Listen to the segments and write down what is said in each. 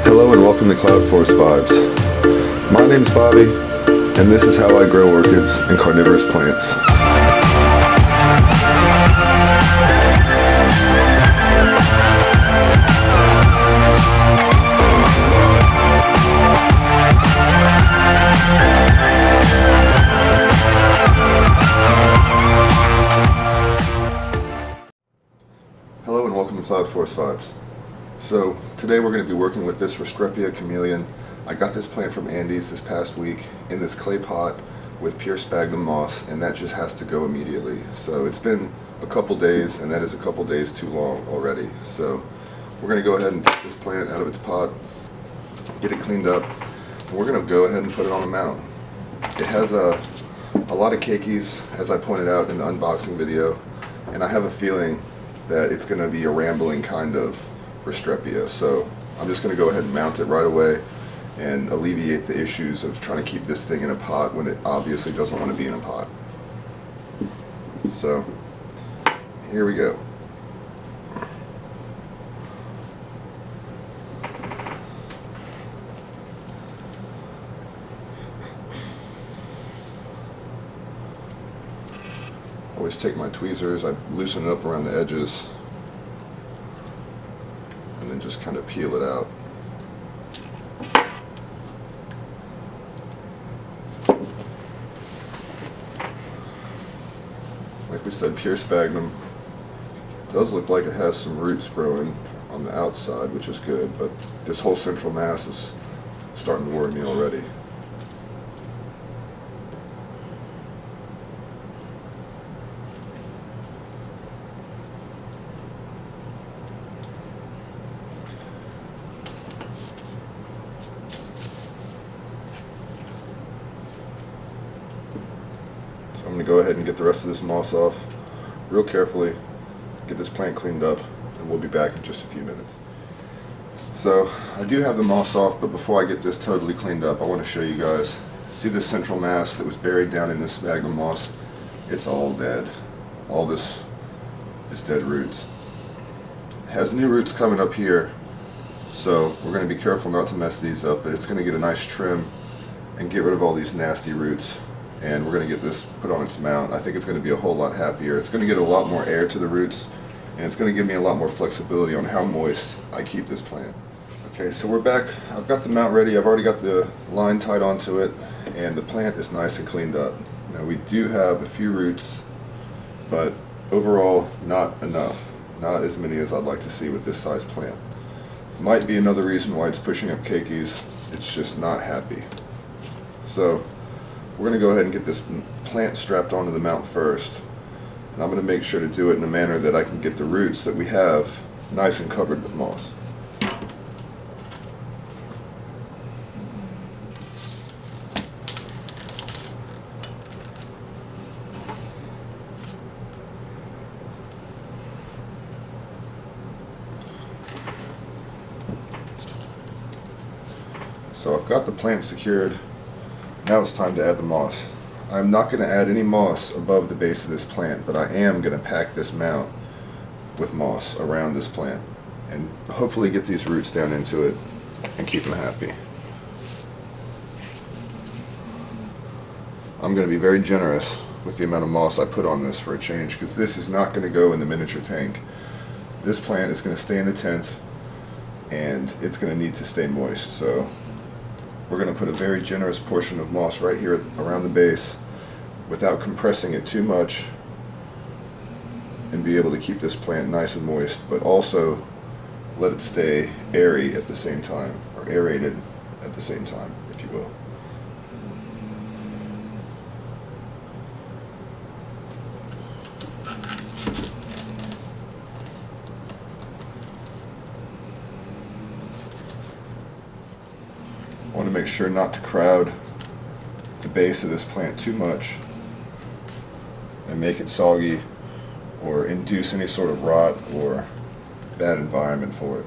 Hello and welcome to Cloud Force Vibes. My name's Bobby, and this is how I grow orchids and carnivorous plants. Hello and welcome to Cloud Force Vibes. So today we're going to be working with this Restrepia chameleon. I got this plant from Andy's this past week in this clay pot with pure sphagnum moss, and that just has to go immediately. So it's been a couple days, and that is a couple days too long already. So we're going to go ahead and take this plant out of its pot, get it cleaned up, and we're going to go ahead and put it on a mount. It has a lot of keikis, as I pointed out in the unboxing video, and I have a feeling that it's going to be a rambling kind of Restrepia, so I'm just going to go ahead and mount it right away and alleviate the issues of trying to keep this thing in a pot when it obviously doesn't want to be in a pot. So here we go. Always take my tweezers, I loosen it up around the edges, and then just kind of peel it out. Like we said, pure sphagnum. It does look like it has some roots growing on the outside, which is good, but this whole central mass is starting to worry me already. So I'm going to go ahead and get the rest of this moss off real carefully, get this plant cleaned up, and we'll be back in just a few minutes. So I do have the moss off, but before I get this totally cleaned up, I want to show you guys. See this central mass that was buried down in this sphagnum moss? It's all dead. All this is dead roots. It has new roots coming up here, so we're going to be careful not to mess these up, but it's going to get a nice trim and get rid of all these nasty roots. And we're going to get this put on its mount. I think it's going to be a whole lot happier. It's going to get a lot more air to the roots, and it's going to give me a lot more flexibility on how moist I keep this plant. Okay, so we're back. I've got the mount ready. I've already got the line tied onto it, and the plant is nice and cleaned up. Now we do have a few roots, but overall not enough. Not as many as I'd like to see with this size plant. Might be another reason why it's pushing up keikis. It's just not happy. So we're going to go ahead and get this plant strapped onto the mount first, and I'm going to make sure to do it in a manner that I can get the roots that we have nice and covered with moss. So I've got the plant secured. Now it's time to add the moss. I'm not going to add any moss above the base of this plant, but I am going to pack this mount with moss around this plant and hopefully get these roots down into it and keep them happy. I'm going to be very generous with the amount of moss I put on this for a change, because this is not going to go in the miniature tank. This plant is going to stay in the tent, and it's going to need to stay moist. So we're going to put a very generous portion of moss right here around the base without compressing it too much, and be able to keep this plant nice and moist, but also let it stay airy at the same time, or aerated at the same time, if you will. I want to make sure not to crowd the base of this plant too much and make it soggy or induce any sort of rot or bad environment for it.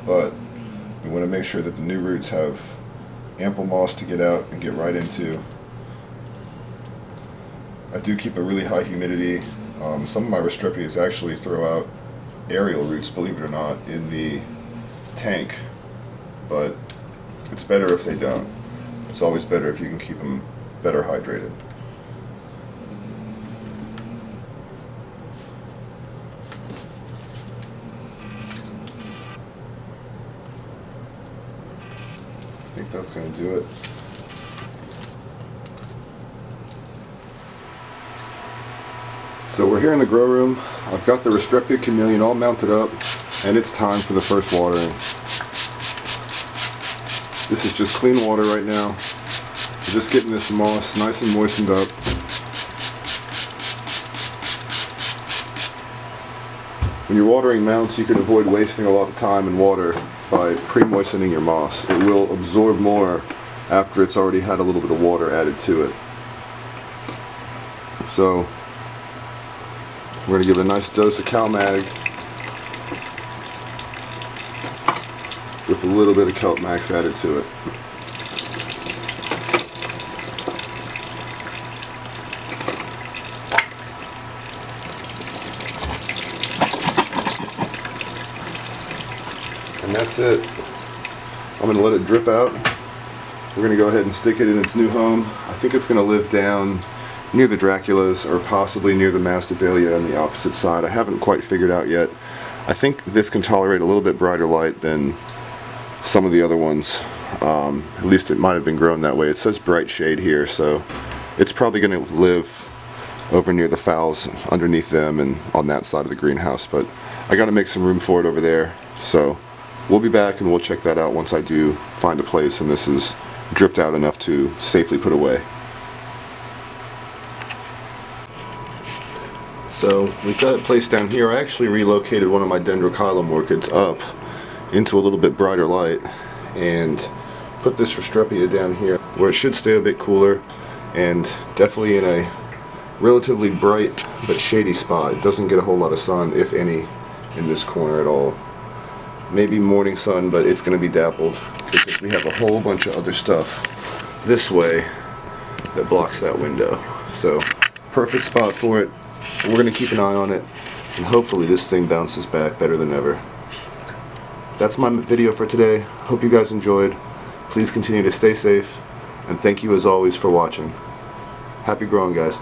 But we want to make sure that the new roots have ample moss to get out and get right into. I do keep a really high humidity. Some of my Restrepias actually throw out aerial roots, believe it or not, in the tank, but it's better if they don't. It's always better if you can keep them better hydrated. I think that's going to do it. So we're here in the grow room. I've got the Restrepia chameleon all mounted up, and it's time for the first watering. This is just clean water right now. We're just getting this moss nice and moistened up. When you're watering mounts, you can avoid wasting a lot of time and water by pre-moistening your moss. It will absorb more after it's already had a little bit of water added to it. So we're going to give it a nice dose of CalMag with a little bit of Kelp Max added to it. And that's it. I'm going to let it drip out. We're going to go ahead and stick it in its new home. I think it's going to live down near the Draculas or possibly near the Masdevallia on the opposite side. I haven't quite figured out yet. I think this can tolerate a little bit brighter light than some of the other ones. At least it might have been grown that way. It says bright shade here, so it's probably going to live over near the fowls underneath them and on that side of the greenhouse, but I got to make some room for it over there. So we'll be back and we'll check that out once I do find a place and this is dripped out enough to safely put away. So we've got it placed down here. I actually relocated one of my dendrochilum orchids up into a little bit brighter light and put this Restrepia down here where it should stay a bit cooler and definitely in a relatively bright but shady spot. It doesn't get a whole lot of sun, if any, in this corner at all. Maybe morning sun, but it's going to be dappled because we have a whole bunch of other stuff this way that blocks that window. So perfect spot for it. We're going to keep an eye on it and hopefully this thing bounces back better than ever. That's my video for today. Hope you guys enjoyed. Please continue to stay safe and thank you as always for watching. Happy growing, guys.